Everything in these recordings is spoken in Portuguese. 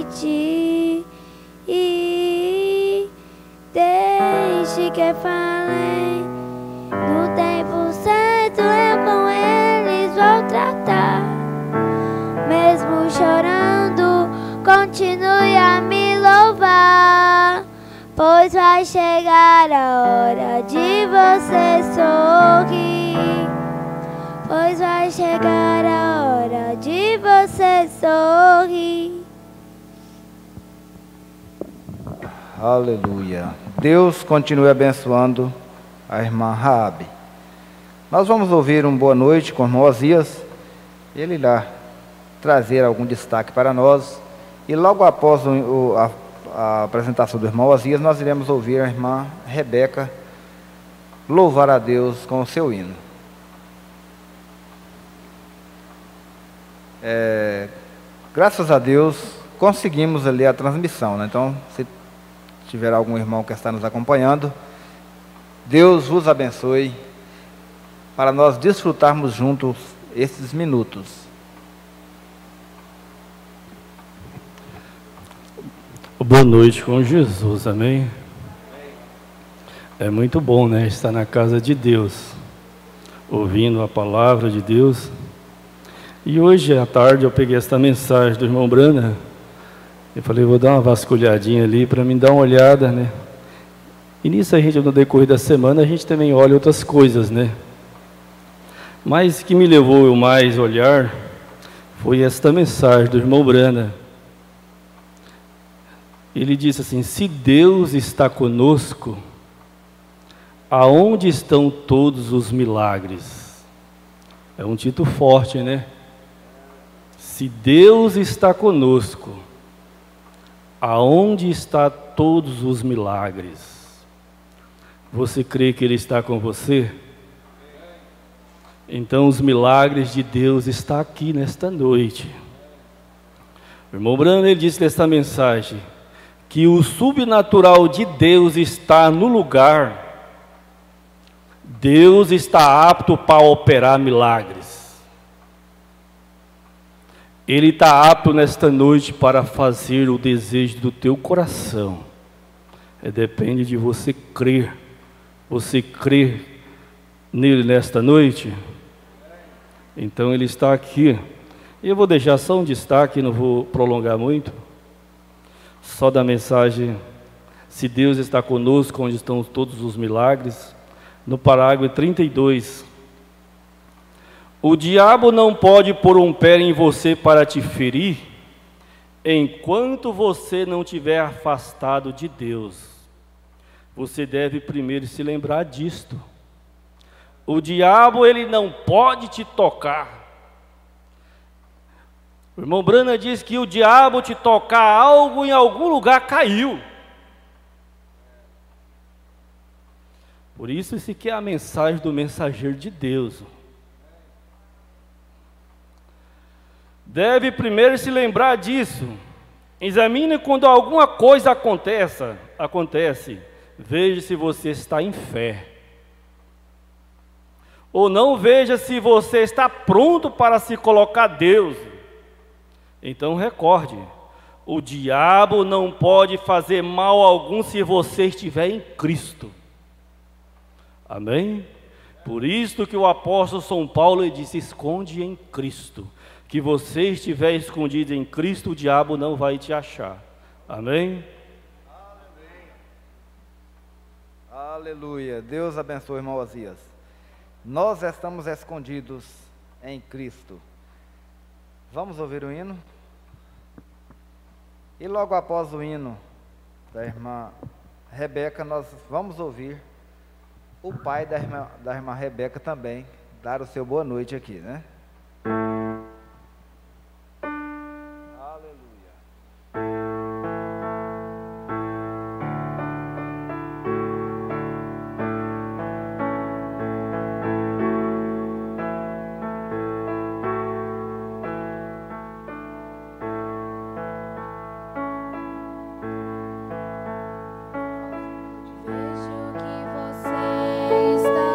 ti. E desde que falei, no tempo certo eu com eles vou tratar. Mesmo chorando, continue a me louvar, pois vai chegar a hora de você sorrir. Pois vai chegar a hora de você sorrir. Aleluia. Deus continue abençoando a irmã Raabe. Nós vamos ouvir um boa noite com o irmão Osias. Ele irá trazer algum destaque para nós. E logo após a apresentação do irmão Osias, nós iremos ouvir a irmã Rebeca louvar a Deus com o seu hino. Graças a Deus conseguimos ali a transmissão, né? Então, se tiver algum irmão que está nos acompanhando, Deus vos abençoe, para nós desfrutarmos juntos esses minutos. Boa noite com Jesus, amém? É muito bom, né, estar na casa de Deus, ouvindo a palavra de Deus. E hoje à tarde eu peguei esta mensagem do irmão Brana. Eu falei, vou dar uma vasculhadinha ali para me dar uma olhada, né? E nisso a gente, no decorrer da semana, a gente também olha outras coisas, né? Mas o que me levou eu mais a olhar foi esta mensagem do irmão Brana. Ele disse assim: se Deus está conosco, aonde estão todos os milagres? É um título forte, né? Se Deus está conosco, aonde estão todos os milagres? Você crê que Ele está com você? Então os milagres de Deus estão aqui nesta noite. O irmão Brana, ele disse nesta mensagem que o subnatural de Deus está no lugar. Deus está apto para operar milagres. Ele está apto nesta noite para fazer o desejo do teu coração. Depende de você crer. Você crê nele nesta noite? Então ele está aqui. Eu vou deixar só um destaque, não vou prolongar muito. Só da mensagem, se Deus está conosco, onde estão todos os milagres. No parágrafo 32. O diabo não pode pôr um pé em você para te ferir, enquanto você não estiver afastado de Deus. Você deve primeiro se lembrar disto. O diabo, ele não pode te tocar. O irmão Brana diz que o diabo te tocar algo em algum lugar caiu. Por isso, esse aqui é a mensagem do mensageiro de Deus. Deve primeiro se lembrar disso. Examine quando alguma coisa acontece. Veja se você está em fé. Ou não, veja se você está pronto para se colocar a Deus. Então recorde, o diabo não pode fazer mal algum se você estiver em Cristo. Amém? Por isso que o apóstolo São Paulo disse, esconde em Cristo. Que você estiver escondido em Cristo, o diabo não vai te achar. Amém? Aleluia. Deus abençoe, irmão Osias. Nós estamos escondidos em Cristo. Vamos ouvir o hino? E logo após o hino da irmã Rebeca, nós vamos ouvir o pai da irmã Rebeca também dar o seu boa noite aqui, né? Vejo que você está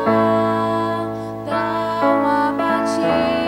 tão abatido.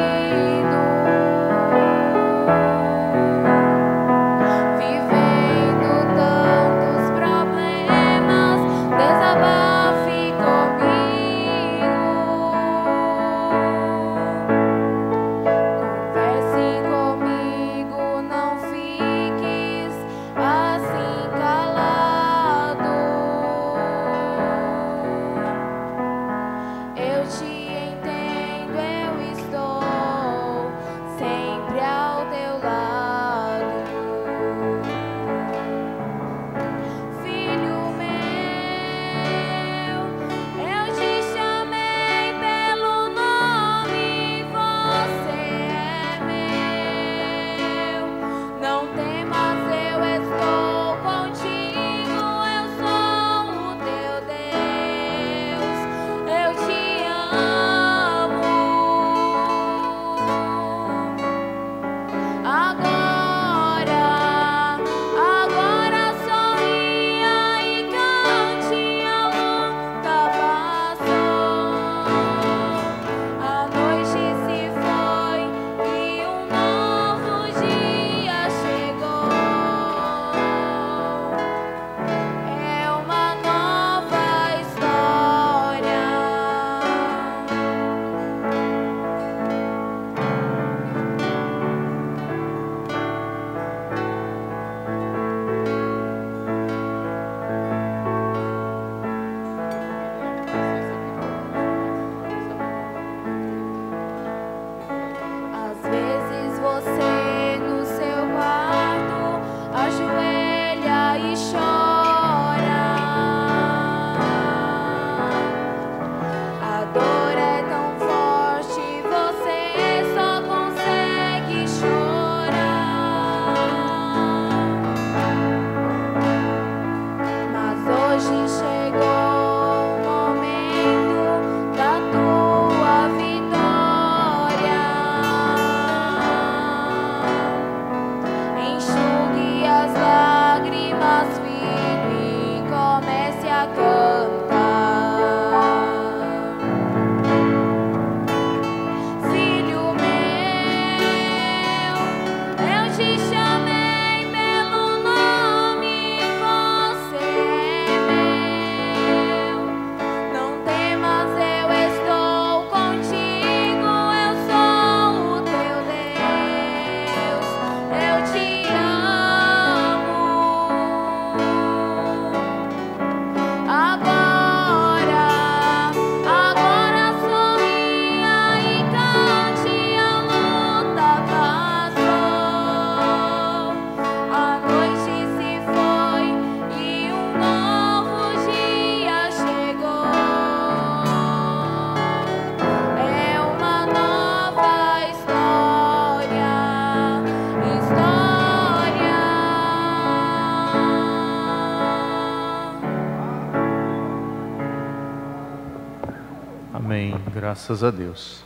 Graças a Deus.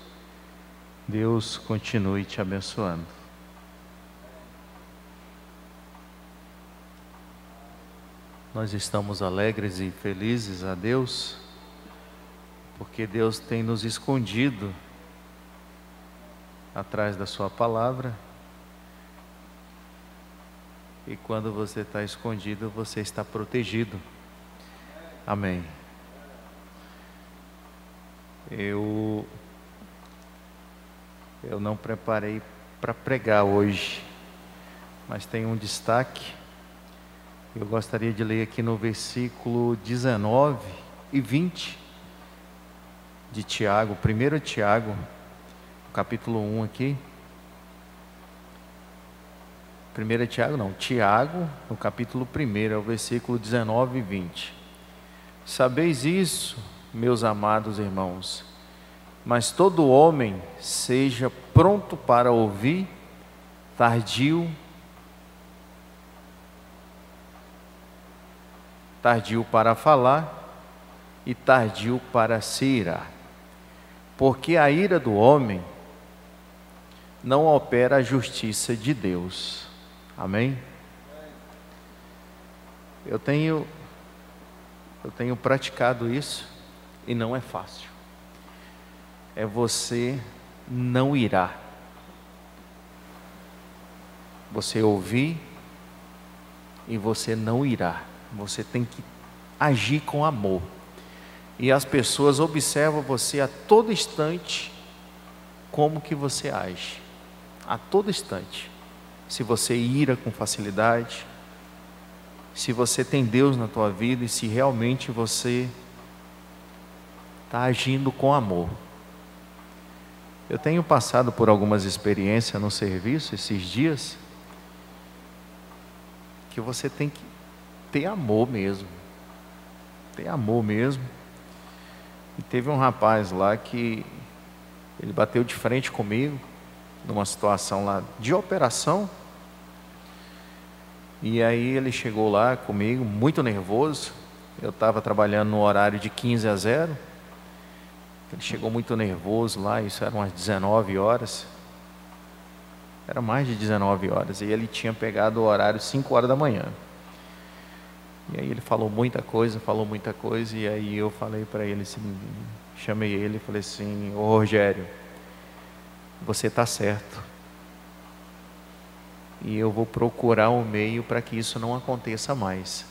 Deus continue te abençoando. Nós estamos alegres e felizes a Deus, porque Deus tem nos escondido atrás da sua palavra. E quando você está escondido, você está protegido. Amém. Eu não preparei para pregar hoje, mas tem um destaque. Eu gostaria de ler aqui no versículo 19 e 20 de Tiago, 1 Tiago, capítulo 1 aqui. Tiago, no capítulo 1, é o versículo 19 e 20. Sabeis isso, meus amados irmãos, mas todo homem seja pronto para ouvir, tardio para falar e tardio para se irar. Porque a ira do homem não opera a justiça de Deus. Amém? Eu tenho praticado isso e não é fácil. É você não irar. Você ouvir e você não irar. Você tem que agir com amor. E as pessoas observam você a todo instante, como que você age. A todo instante. Se você ira com facilidade, se você tem Deus na tua vida e se realmente você está agindo com amor. Eu tenho passado por algumas experiências no serviço esses dias, que você tem que ter amor mesmo. Ter amor mesmo. E teve um rapaz lá que ele bateu de frente comigo, numa situação lá de operação. E aí ele chegou lá comigo, muito nervoso. Eu estava trabalhando no horário de 15h. Ele chegou muito nervoso lá, isso eram umas 19 horas. Era mais de 19 horas. E ele tinha pegado o horário 5h da manhã. E aí ele falou muita coisa. E aí eu falei para ele assim, chamei ele e falei assim: ô Rogério, você está certo. E eu vou procurar um meio para que isso não aconteça mais.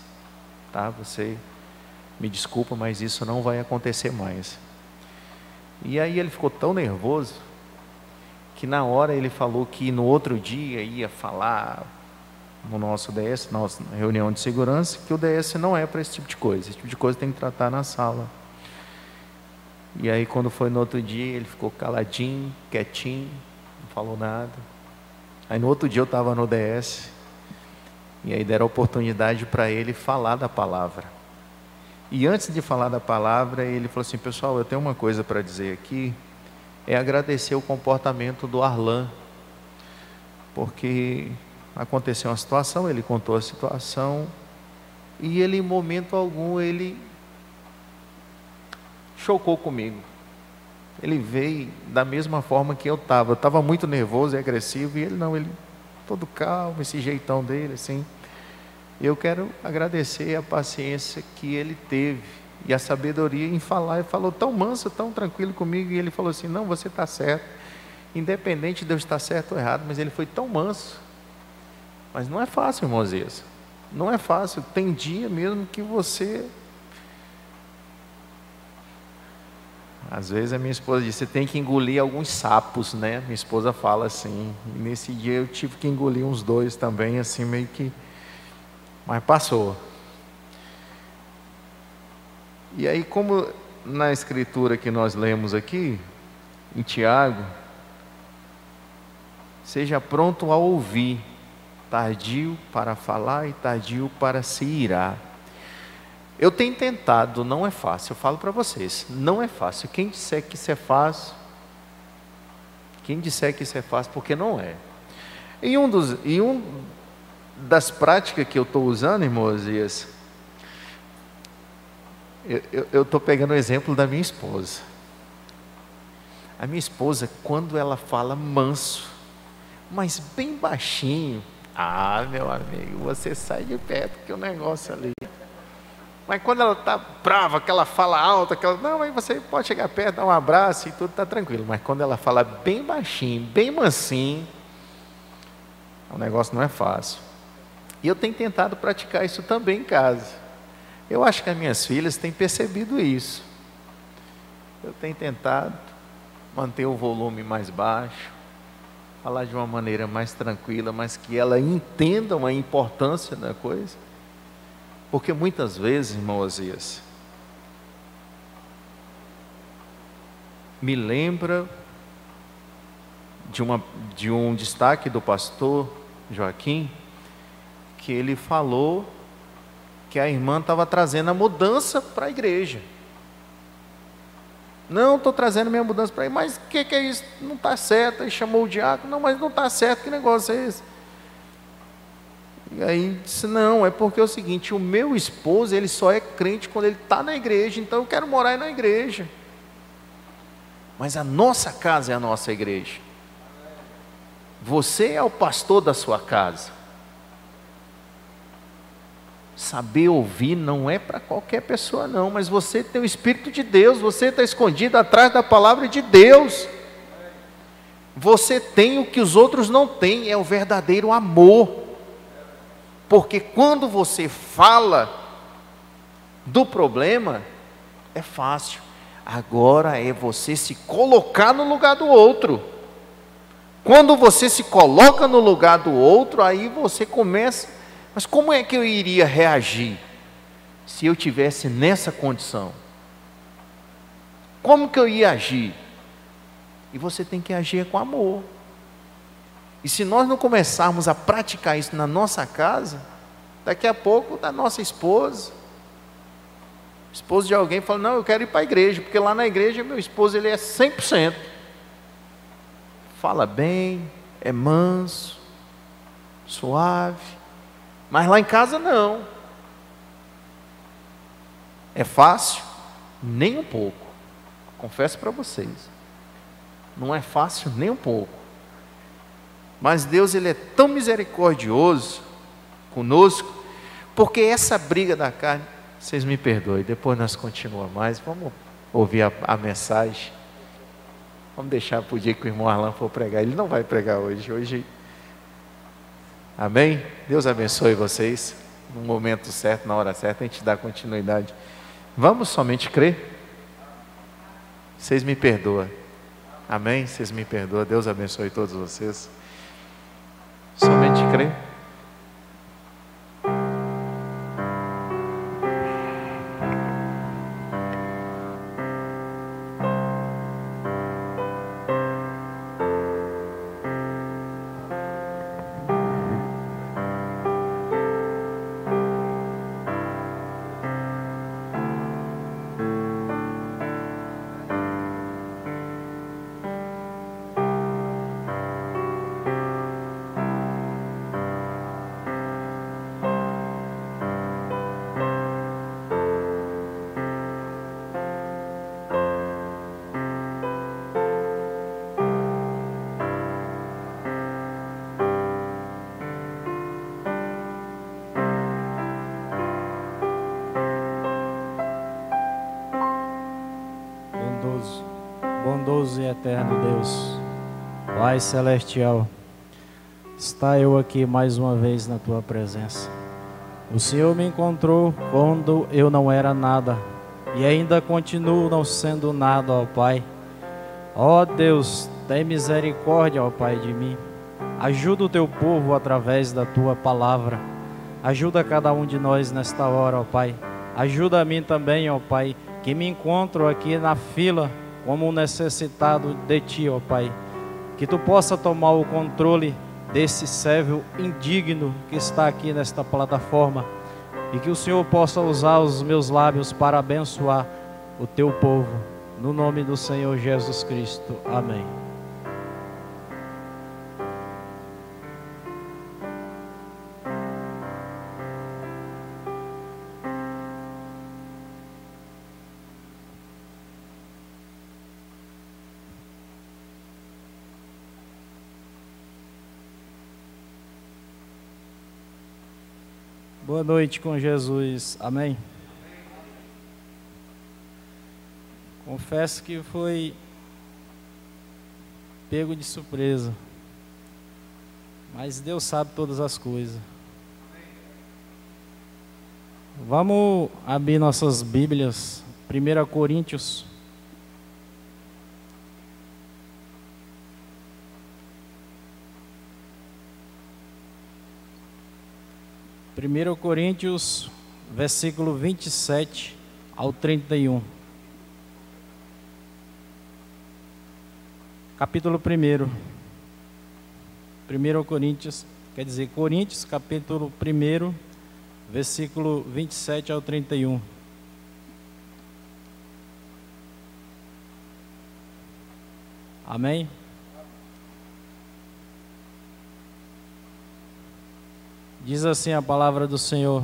Tá? Você me desculpa, mas isso não vai acontecer mais. E aí ele ficou tão nervoso, que na hora ele falou que no outro dia ia falar no nosso DS, nossa reunião de segurança, que o DS não é para esse tipo de coisa. Esse tipo de coisa tem que tratar na sala. E aí quando foi no outro dia, ele ficou caladinho, quietinho, não falou nada. Aí no outro dia eu estava no DS, e aí deram a oportunidade para ele falar da palavra. E antes de falar da palavra, ele falou assim: pessoal, eu tenho uma coisa para dizer aqui, é agradecer o comportamento do Arlan, porque aconteceu uma situação, ele contou a situação, e ele em momento algum, ele chocou comigo. Ele veio da mesma forma que eu estava muito nervoso e agressivo, e ele não, ele todo calmo, esse jeitão dele, assim. Eu quero agradecer a paciência que ele teve, e a sabedoria em falar, ele falou tão manso, tão tranquilo comigo, e ele falou assim: não, você está certo, independente de eu estar certo ou errado, mas ele foi tão manso. Mas não é fácil, irmãos, isso. Não é fácil, tem dia mesmo que você... Às vezes a minha esposa diz: você tem que engolir alguns sapos, né? Minha esposa fala assim. E nesse dia eu tive que engolir uns 2 também, assim, meio que... Mas passou. E aí, como na escritura que nós lemos aqui, em Tiago, seja pronto a ouvir, tardio para falar e tardio para se irar. Eu tenho tentado, não é fácil, eu falo para vocês, não é fácil. Quem disser que isso é fácil, porque não é. E um das práticas que eu estou usando, irmãos, eu estou pegando o exemplo da minha esposa. A minha esposa, quando ela fala manso, mas bem baixinho, meu amigo, você sai de perto, que o negócio ali. Mas quando ela está brava, que ela fala alto, não, aí você pode chegar perto, dar um abraço e tudo está tranquilo. Mas quando ela fala bem baixinho, bem mansinho, o negócio não é fácil. E eu tenho tentado praticar isso também em casa. Eu acho que as minhas filhas têm percebido isso. Eu tenho tentado manter o volume mais baixo, falar de uma maneira mais tranquila, mas que elas entendam a importância da coisa. Porque muitas vezes, irmão Osias, me lembra de um destaque do pastor Joaquim, que ele falou que a irmã estava trazendo a mudança para a igreja. Não, estou trazendo minha mudança para aí, mas o que é isso? Não está certo. Aí chamou o diácono, não, mas não está certo, que negócio é esse? E aí disse, não, é porque é o seguinte, o meu esposo, ele só é crente quando ele está na igreja, então eu quero morar na igreja. Mas a nossa casa é a nossa igreja. Você é o pastor da sua casa. Saber ouvir não é para qualquer pessoa não, mas você tem o Espírito de Deus, você está escondido atrás da palavra de Deus. Você tem o que os outros não têm, é o verdadeiro amor. Porque quando você fala do problema, é fácil. Agora é você se colocar no lugar do outro. Quando você se coloca no lugar do outro, aí você começa... Mas como é que eu iria reagir se eu tivesse nessa condição? Como que eu ia agir? E você tem que agir com amor. E se nós não começarmos a praticar isso na nossa casa, daqui a pouco da nossa esposa, esposo de alguém fala, não, eu quero ir para a igreja, porque lá na igreja meu esposo ele é 100%. Fala bem, é manso, suave. Mas lá em casa não. É fácil? Nem um pouco. Confesso para vocês. Não é fácil nem um pouco. Mas Deus, Ele é tão misericordioso conosco, porque essa briga da carne, vocês me perdoem, depois nós continuamos mais, vamos ouvir a mensagem. Vamos deixar para o dia que o irmão Arlan for pregar. Ele não vai pregar hoje. Amém? Deus abençoe vocês. No momento certo, na hora certa, a gente dá continuidade. Vamos somente crer? Vocês me perdoam. Amém? Vocês me perdoam. Deus abençoe todos vocês. Somente crer. Bondoso e eterno Deus, Pai celestial, está eu aqui mais uma vez na Tua presença. O Senhor me encontrou quando eu não era nada e ainda continuo não sendo nada, ó Pai. Ó Deus, tem misericórdia, ó Pai, de mim. Ajuda o Teu povo através da Tua palavra. Ajuda cada um de nós nesta hora, ó Pai. Ajuda a mim também, ó Pai, que me encontro aqui na fila como um necessitado de Ti, ó Pai. Que Tu possa tomar o controle desse servo indigno que está aqui nesta plataforma. E que o Senhor possa usar os meus lábios para abençoar o Teu povo. No nome do Senhor Jesus Cristo. Amém. Boa noite com Jesus, amém? Confesso que foi pego de surpresa, mas Deus sabe todas as coisas. Vamos abrir nossas Bíblias, 1 Coríntios. Primeiro Coríntios, versículo 27 ao 31. Capítulo 1. 1 Coríntios, quer dizer, Coríntios, capítulo 1, versículo 27 ao 31. Amém? Diz assim a palavra do Senhor: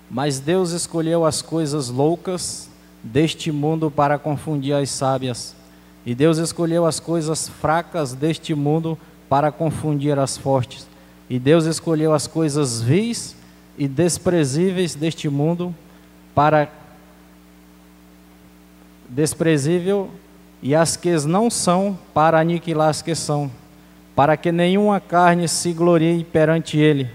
mas Deus escolheu as coisas loucas deste mundo para confundir as sábias, e Deus escolheu as coisas fracas deste mundo para confundir as fortes, e Deus escolheu as coisas vis e desprezíveis deste mundo para desprezível, e as que não são para aniquilar as que são, para que nenhuma carne se glorie perante ele.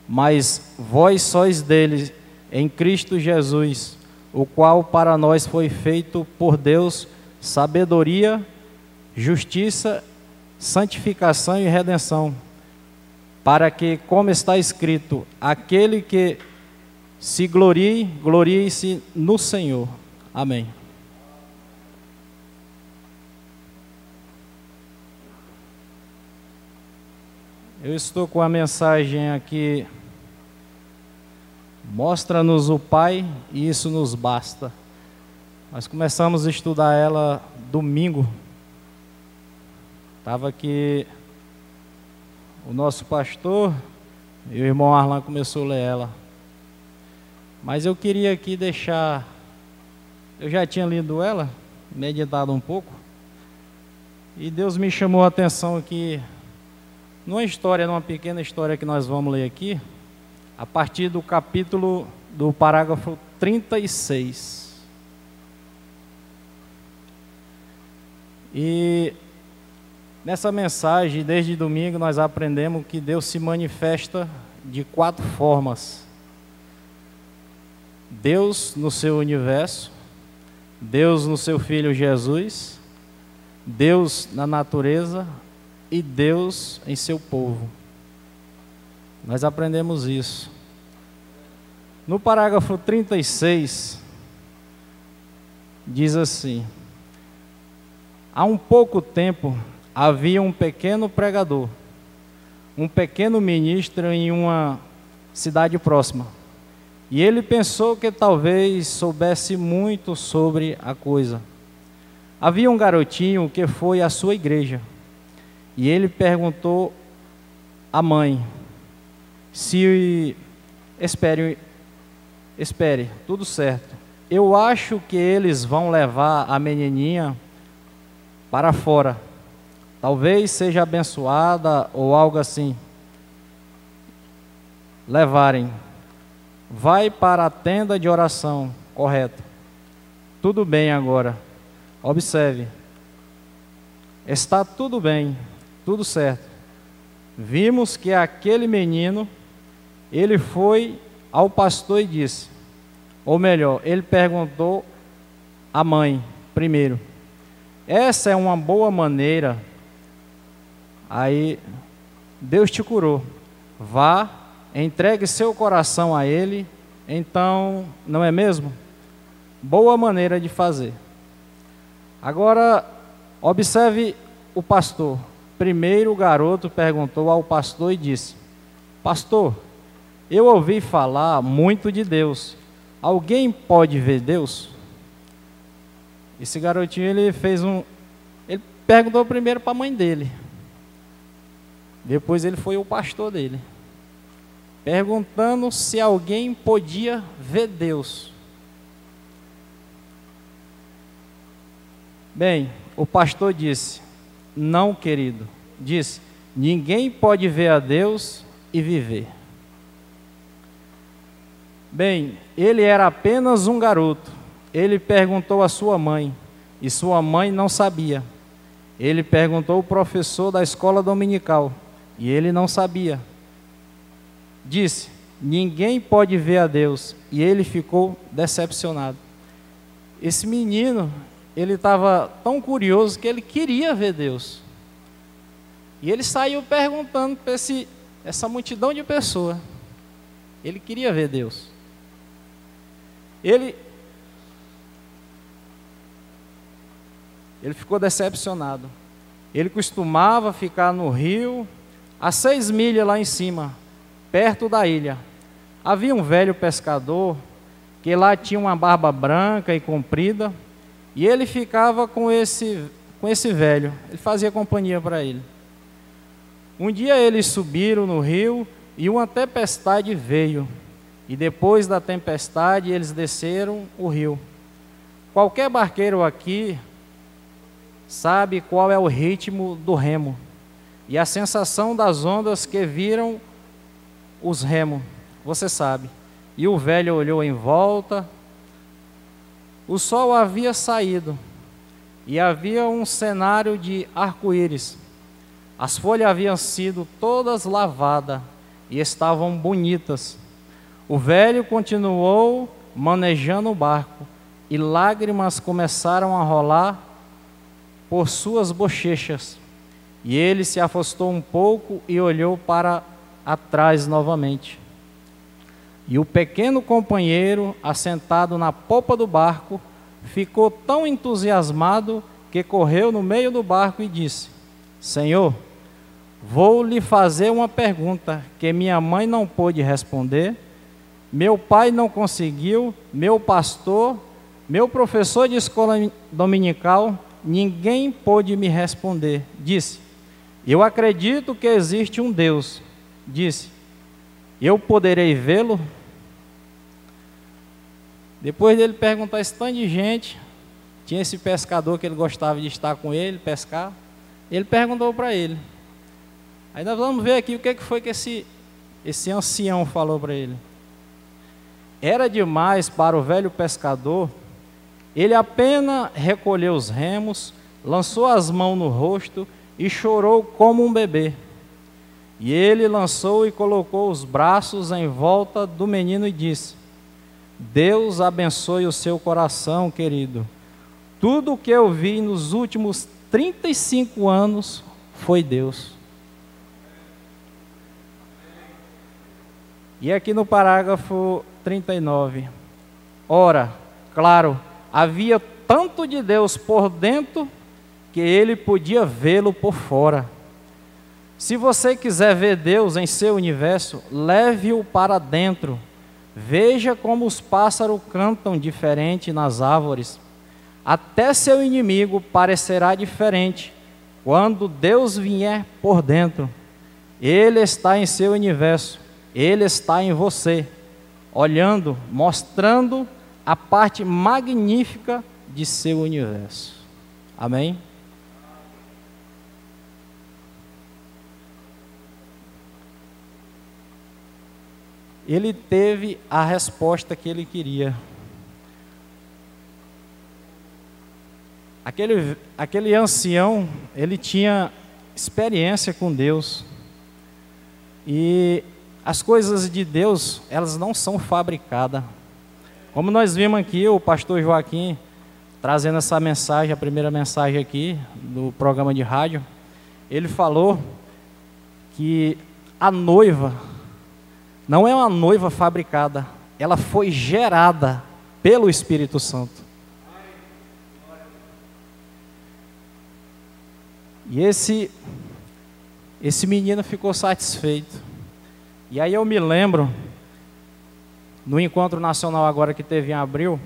Mas vós sois dele em Cristo Jesus, o qual para nós foi feito por Deus sabedoria, justiça, santificação e redenção, para que, como está escrito, aquele que se glorie, glorie-se no Senhor. Amém. Eu estou com a mensagem aqui: mostra-nos o Pai e isso nos basta. Nós começamos a estudar ela domingo. Estava aqui o nosso pastor e o irmão Arlan começou a ler ela. Mas eu queria aqui deixar, eu já tinha lido ela, meditado um pouco, e Deus me chamou a atenção aqui numa pequena história que nós vamos ler aqui, a partir do do parágrafo 36. E nessa mensagem, desde domingo, nós aprendemos que Deus se manifesta de 4 formas: Deus no seu universo, Deus no seu Filho Jesus, Deus na natureza e Deus em seu povo. Nós aprendemos isso. No parágrafo 36, diz assim: há um pouco tempo havia um pequeno pregador, um pequeno ministro em uma cidade próxima, e ele pensou que talvez soubesse muito sobre a coisa. Havia um garotinho que foi à sua igreja, e ele perguntou à mãe se espere, tudo certo. Eu acho que eles vão levar a menininha para fora. Talvez seja abençoada ou algo assim. Levarem. Vai para a tenda de oração, correto. Tudo bem agora. Observe. Está tudo bem. Tudo certo. Vimos que aquele menino, ele foi ao pastor e disse, ou melhor, ele perguntou à mãe primeiro: essa é uma boa maneira? Aí, Deus te curou. Vá, entregue seu coração a ele. Então, não é mesmo? Boa maneira de fazer. Agora, observe o pastor. Primeiro o garoto perguntou ao pastor e disse: pastor, eu ouvi falar muito de Deus. Alguém pode ver Deus? Esse garotinho, ele perguntou primeiro para a mãe dele. Depois ele foi o pastor dele, perguntando se alguém podia ver Deus. Bem, o pastor disse: não, querido. Disse: ninguém pode ver a Deus e viver. Bem, ele era apenas um garoto. Ele perguntou à sua mãe, e sua mãe não sabia. Ele perguntou ao professor da escola dominical, e ele não sabia. Disse: ninguém pode ver a Deus, e ele ficou decepcionado. Esse menino, ele estava tão curioso que ele queria ver Deus. E ele saiu perguntando para essa multidão de pessoas. Ele queria ver Deus. Ele ficou decepcionado. Ele costumava ficar no rio, a 6 milhas lá em cima, perto da ilha. Havia um velho pescador, que lá tinha uma barba branca e comprida, e ele ficava com esse velho, ele fazia companhia para ele. Um dia eles subiram no rio, e uma tempestade veio, e depois da tempestade eles desceram o rio. Qualquer barqueiro aqui sabe qual é o ritmo do remo, e a sensação das ondas que viram os remos, você sabe. E o velho olhou em volta, o sol havia saído, e havia um cenário de arco-íris. As folhas haviam sido todas lavadas, e estavam bonitas. O velho continuou manejando o barco, e lágrimas começaram a rolar por suas bochechas. E ele se afastou um pouco e olhou para atrás novamente. E o pequeno companheiro, assentado na popa do barco, ficou tão entusiasmado que correu no meio do barco e disse: Senhor, vou lhe fazer uma pergunta que minha mãe não pôde responder, meu pai não conseguiu, meu pastor, meu professor de escola dominical, ninguém pôde me responder. Disse: eu acredito que existe um Deus. Disse: eu poderei vê-lo? Depois dele perguntar esse tanto de gente, tinha esse pescador que ele gostava de estar com ele, pescar. Ele perguntou para ele. Aí nós vamos ver aqui o que foi que esse ancião falou para ele. Era demais para o velho pescador. Ele apenas recolheu os remos, lançou as mãos no rosto e chorou como um bebê. E ele lançou e colocou os braços em volta do menino e disse: Deus abençoe o seu coração, querido. Tudo o que eu vi nos últimos 35 anos foi Deus. E aqui no parágrafo 39. Ora, claro, havia tanto de Deus por dentro que ele podia vê-lo por fora. Se você quiser ver Deus em seu universo, leve-o para dentro. Veja como os pássaros cantam diferente nas árvores. Até seu inimigo parecerá diferente quando Deus vier por dentro. Ele está em seu universo, ele está em você, olhando, mostrando a parte magnífica de seu universo. Amém? Ele teve a resposta que ele queria. Aquele ancião, ele tinha experiência com Deus. E as coisas de Deus, elas não são fabricadas. Como nós vimos aqui, o pastor Joaquim trazendo essa mensagem, a primeira mensagem aqui do programa de rádio, ele falou que a noiva não é uma noiva fabricada, ela foi gerada pelo Espírito Santo. E esse menino ficou satisfeito. E aí eu me lembro, no encontro nacional agora que teve em abril,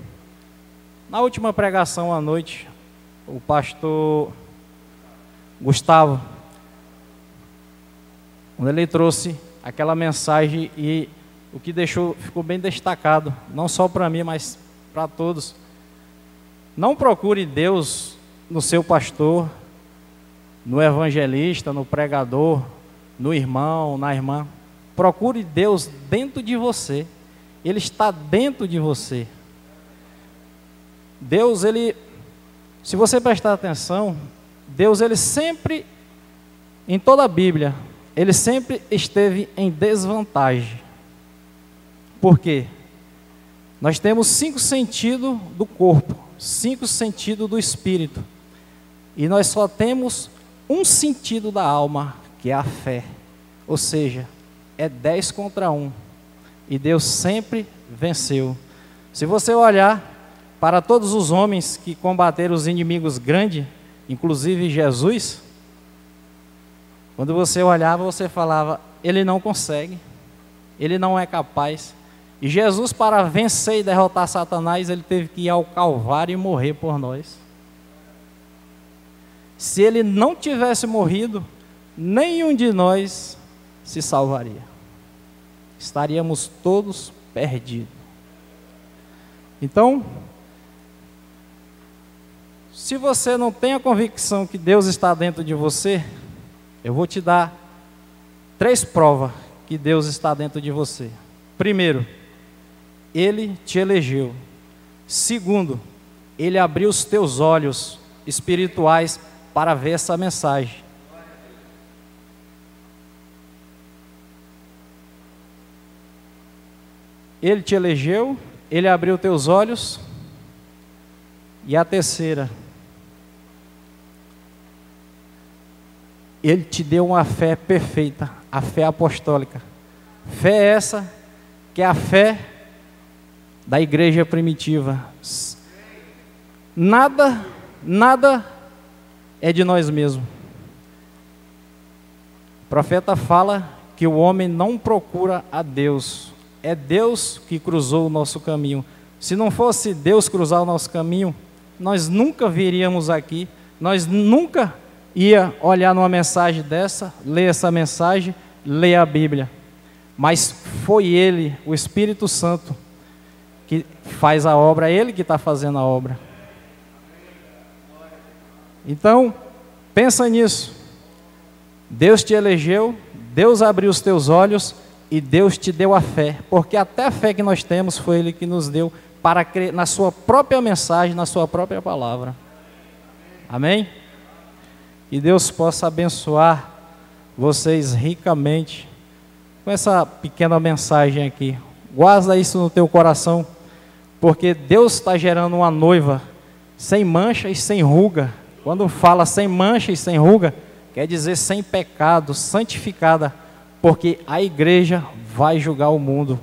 na última pregação à noite, o pastor Gustavo, quando ele trouxe aquela mensagem, e o que ficou bem destacado, não só para mim, mas para todos. Não procure Deus no seu pastor, no evangelista, no pregador, no irmão, na irmã. Procure Deus dentro de você. ele está dentro de você. Deus, ele, se você prestar atenção, Deus, ele sempre, em toda a Bíblia, ele sempre esteve em desvantagem. Por quê? Nós temos 5 sentidos do corpo, 5 sentidos do espírito, e nós só temos um sentido da alma, que é a fé. Ou seja, é 10 contra 1. E Deus sempre venceu. Se você olhar para todos os homens que combateram os inimigos grandes, inclusive Jesus, quando você olhava, você falava, ele não consegue, ele não é capaz. E Jesus, para vencer e derrotar Satanás, ele teve que ir ao Calvário e morrer por nós. Se ele não tivesse morrido, nenhum de nós se salvaria. Estaríamos todos perdidos. Então, se você não tem a convicção que Deus está dentro de você, eu vou te dar 3 provas que Deus está dentro de você. Primeiro, ele te elegeu. Segundo, ele abriu os teus olhos espirituais para ver essa mensagem. Ele te elegeu, ele abriu teus olhos. E a terceira, ele te deu uma fé perfeita, a fé apostólica. Fé essa que é a fé da igreja primitiva. Nada é de nós mesmos. O profeta fala que o homem não procura a Deus. É Deus que cruzou o nosso caminho. Se não fosse Deus cruzar o nosso caminho, nós nunca viríamos aqui, nós nunca ia olhar numa mensagem dessa, ler essa mensagem, ler a Bíblia. Mas foi Ele, o Espírito Santo, que faz a obra, é Ele que está fazendo a obra. Então, pensa nisso. Deus te elegeu, Deus abriu os teus olhos e Deus te deu a fé, porque até a fé que nós temos foi Ele que nos deu para crer na sua própria mensagem, na sua própria palavra. Amém? Que Deus possa abençoar vocês ricamente com essa pequena mensagem aqui. Guarda isso no teu coração, porque Deus está gerando uma noiva sem mancha e sem ruga. Quando fala sem mancha e sem ruga, quer dizer sem pecado, santificada, porque a igreja vai julgar o mundo.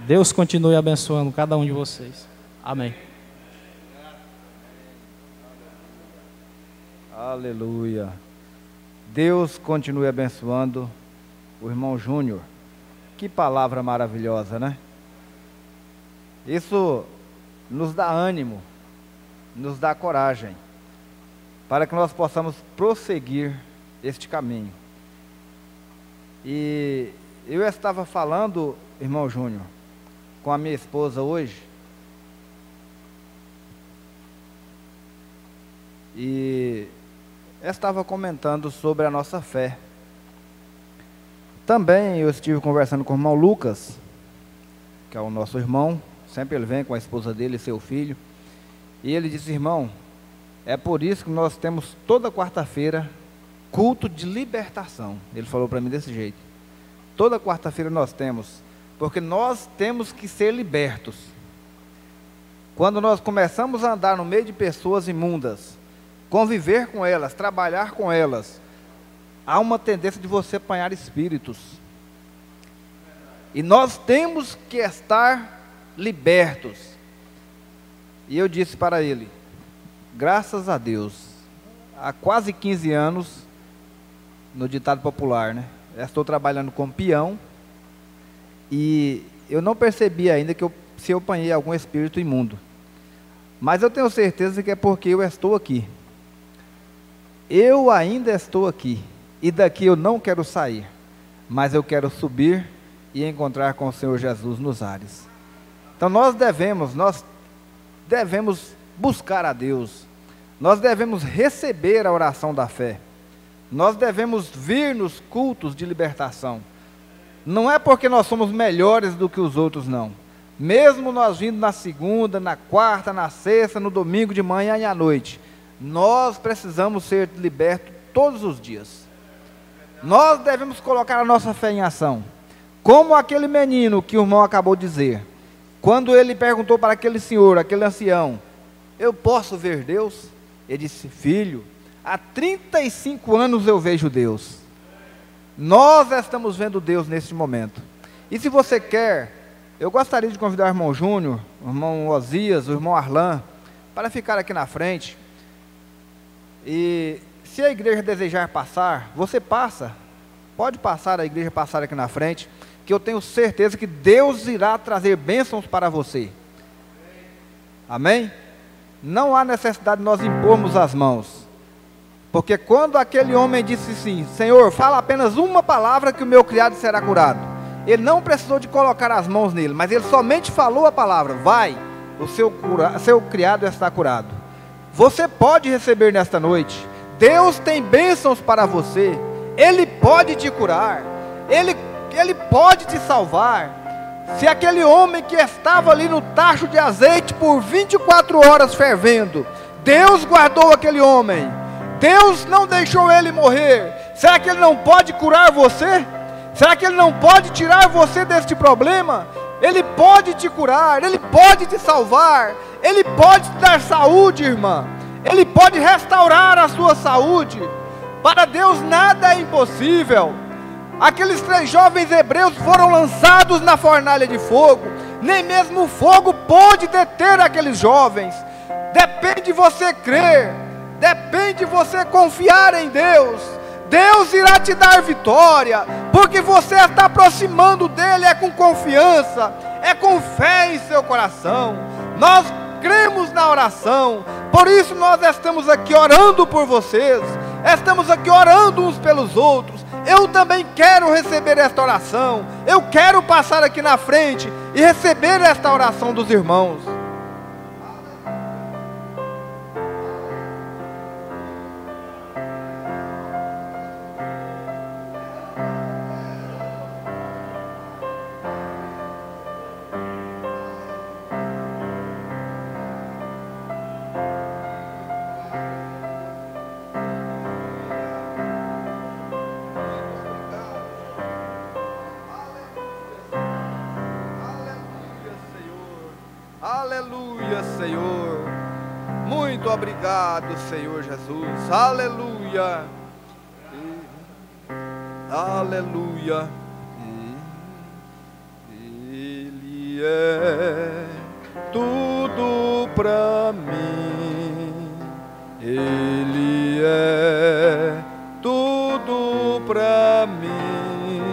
Deus continue abençoando cada um de vocês. Amém. Aleluia. Deus continue abençoando o irmão Júnior. Que palavra maravilhosa, né? Isso nos dá ânimo, nos dá coragem, para que nós possamos prosseguir este caminho. E eu estava falando, irmão Júnior, com a minha esposa hoje, e estava comentando sobre a nossa fé. Também eu estive conversando com o irmão Lucas, que é o nosso irmão, sempre ele vem com a esposa dele e seu filho, e ele disse: irmão, é por isso que nós temos toda quarta-feira culto de libertação. Ele falou para mim desse jeito: toda quarta-feira nós temos, porque nós temos que ser libertos. Quando nós começamos a andar no meio de pessoas imundas, conviver com elas, trabalhar com elas, há uma tendência de você apanhar espíritos. E nós temos que estar libertos. E eu disse para ele: graças a Deus, há quase 15 anos, no ditado popular, né? Eu estou trabalhando como peão, e eu não percebi ainda se eu apanhei algum espírito imundo. Mas eu tenho certeza que é porque eu estou aqui. Eu ainda estou aqui, e daqui eu não quero sair, mas eu quero subir e encontrar com o Senhor Jesus nos ares. Então nós devemos buscar a Deus, nós devemos receber a oração da fé, nós devemos vir nos cultos de libertação. Não é porque nós somos melhores do que os outros, não, Mesmo nós vindo na segunda, na quarta, na sexta, no domingo de manhã e à noite, nós precisamos ser libertos todos os dias. Nós devemos colocar a nossa fé em ação. Como aquele menino que o irmão acabou de dizer, quando ele perguntou para aquele senhor, aquele ancião, eu posso ver Deus? Ele disse, filho, há 35 anos eu vejo Deus. Nós estamos vendo Deus neste momento. E se você quer, eu gostaria de convidar o irmão Júnior, o irmão Osias, o irmão Arlan, para ficar aqui na frente. E se a igreja desejar passar, você passa. Pode passar, a igreja passar aqui na frente, que eu tenho certeza que Deus irá trazer bênçãos para você. Amém? Não há necessidade de nós impormos as mãos. Porque quando aquele homem disse assim, Senhor, fala apenas uma palavra que o meu criado será curado. Ele não precisou de colocar as mãos nele, mas ele somente falou a palavra, vai, o seu criado está curado. Você pode receber nesta noite. Deus tem bênçãos para você. Ele pode te curar. Ele pode te salvar. Se aquele homem que estava ali no tacho de azeite por 24 horas fervendo, Deus guardou aquele homem, Deus não deixou ele morrer, será que Ele não pode curar você? Será que Ele não pode tirar você deste problema? Ele pode te curar, Ele pode te salvar, Ele pode te dar saúde, irmã, Ele pode restaurar a sua saúde. Para Deus nada é impossível. Aqueles 3 jovens hebreus foram lançados na fornalha de fogo, nem mesmo o fogo pôde deter aqueles jovens. Depende de você crer, depende de você confiar em Deus. Deus irá te dar vitória, porque você está aproximando dEle, é com confiança, é com fé em seu coração. Nós cremos na oração, por isso nós estamos aqui orando por vocês, estamos aqui orando uns pelos outros. Eu também quero receber esta oração, eu quero passar aqui na frente e receber esta oração dos irmãos. Aleluia, Senhor. Muito obrigado, Senhor Jesus. Aleluia. Aleluia. Ele é tudo para mim. Ele é tudo para mim.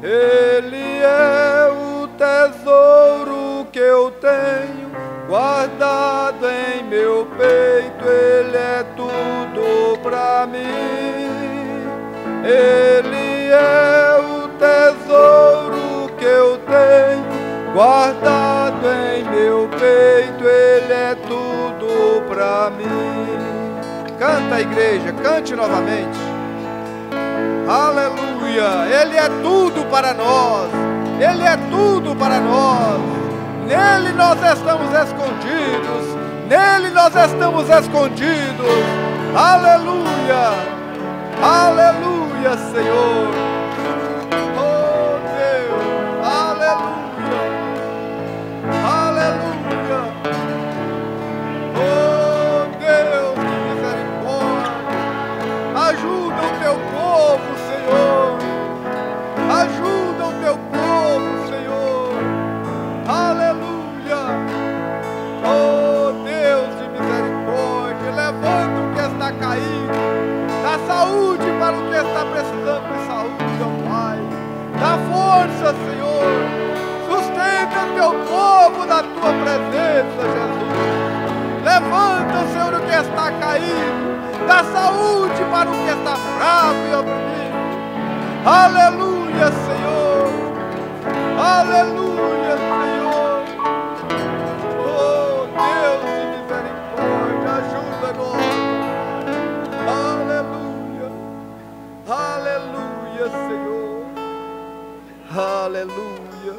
Ele é o tesouro que eu tenho guardado em meu peito. Ele é tudo para mim. Ele é o tesouro que eu tenho guardado em meu peito. Ele é tudo para mim. Canta, igreja, cante novamente. Aleluia. Ele é tudo para nós. Ele é tudo para nós. Nele nós estamos escondidos. Nele nós estamos escondidos. Aleluia. Aleluia, Senhor. Oh Deus. Aleluia. Aleluia. Oh Deus, que misericórdia. Ajuda o teu povo, Senhor. Ajuda o teu povo, Senhor. Aleluia. Oh Deus de misericórdia, levanta o que está caído, dá saúde para o que está precisando de saúde, ó Pai. Dá força, Senhor. Sustenta o teu povo na tua presença, Jesus. Levanta, Senhor, o que está caído, dá saúde para o que está fraco e oprimido. Aleluia, Senhor. Aleluia, Senhor. Oh Deus de misericórdia, ajuda-nos. Aleluia. Aleluia, Senhor. Aleluia.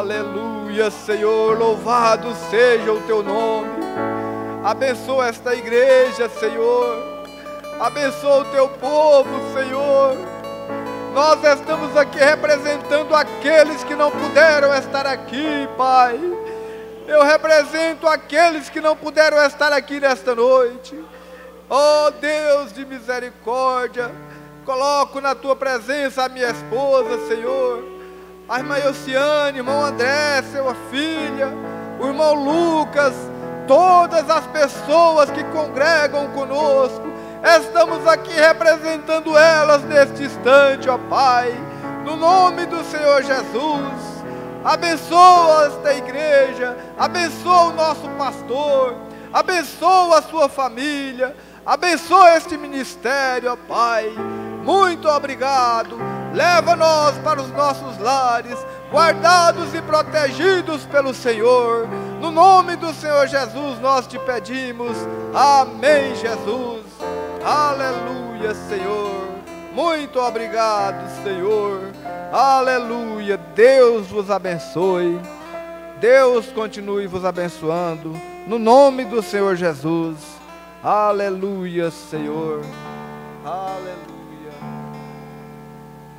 Aleluia, Senhor, louvado seja o teu nome. Abençoa esta igreja, Senhor. Abençoa o teu povo, Senhor. Nós estamos aqui representando aqueles que não puderam estar aqui, Pai. Eu represento aqueles que não puderam estar aqui nesta noite. Oh Deus de misericórdia, coloco na tua presença a minha esposa, Senhor, a irmã Elciane, irmão André, sua filha, o irmão Lucas, todas as pessoas que congregam conosco. Estamos aqui representando elas neste instante, ó Pai, no nome do Senhor Jesus. Abençoa esta igreja, abençoa o nosso pastor, abençoa a sua família, abençoa este ministério, ó Pai. Muito obrigado. Leva-nos para os nossos lares, guardados e protegidos pelo Senhor. No nome do Senhor Jesus nós te pedimos. Amém, Jesus. Aleluia, Senhor. Muito obrigado, Senhor. Aleluia. Deus vos abençoe. Deus continue vos abençoando. No nome do Senhor Jesus. Aleluia, Senhor. Aleluia.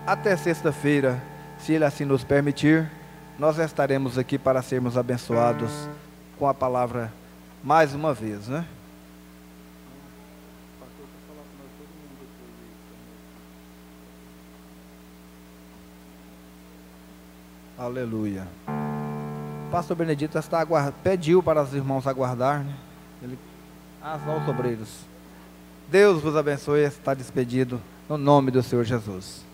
Até sexta-feira, se Ele assim nos permitir, nós estaremos aqui para sermos abençoados com a palavra mais uma vez, né? Aleluia. O pastor Benedito pediu para os irmãos aguardar, né? Os obreiros. Deus vos abençoe. Está despedido no nome do Senhor Jesus.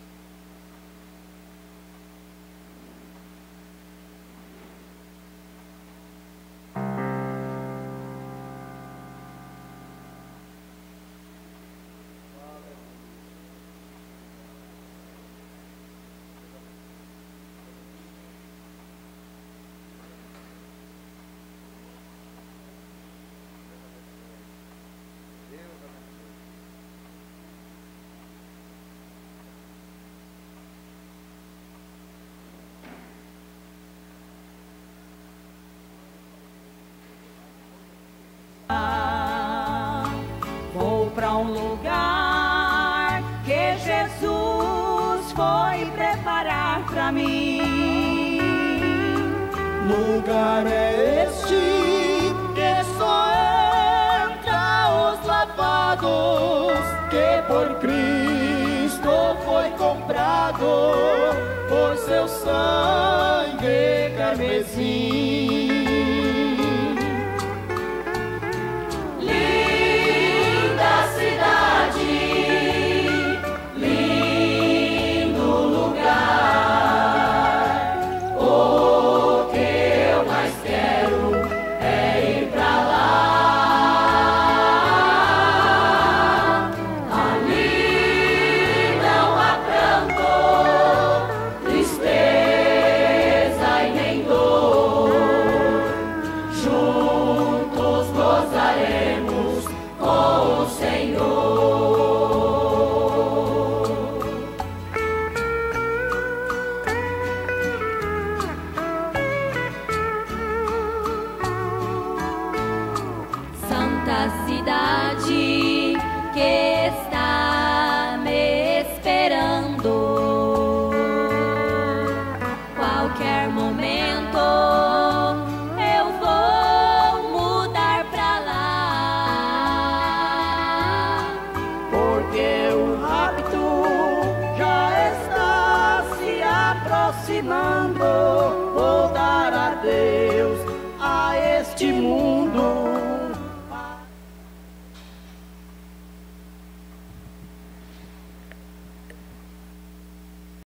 Vou para um lugar que Jesus foi preparar para mim. Lugar é este que só entra os lavados, que por Cristo foi comprado por seu sangue carmesim.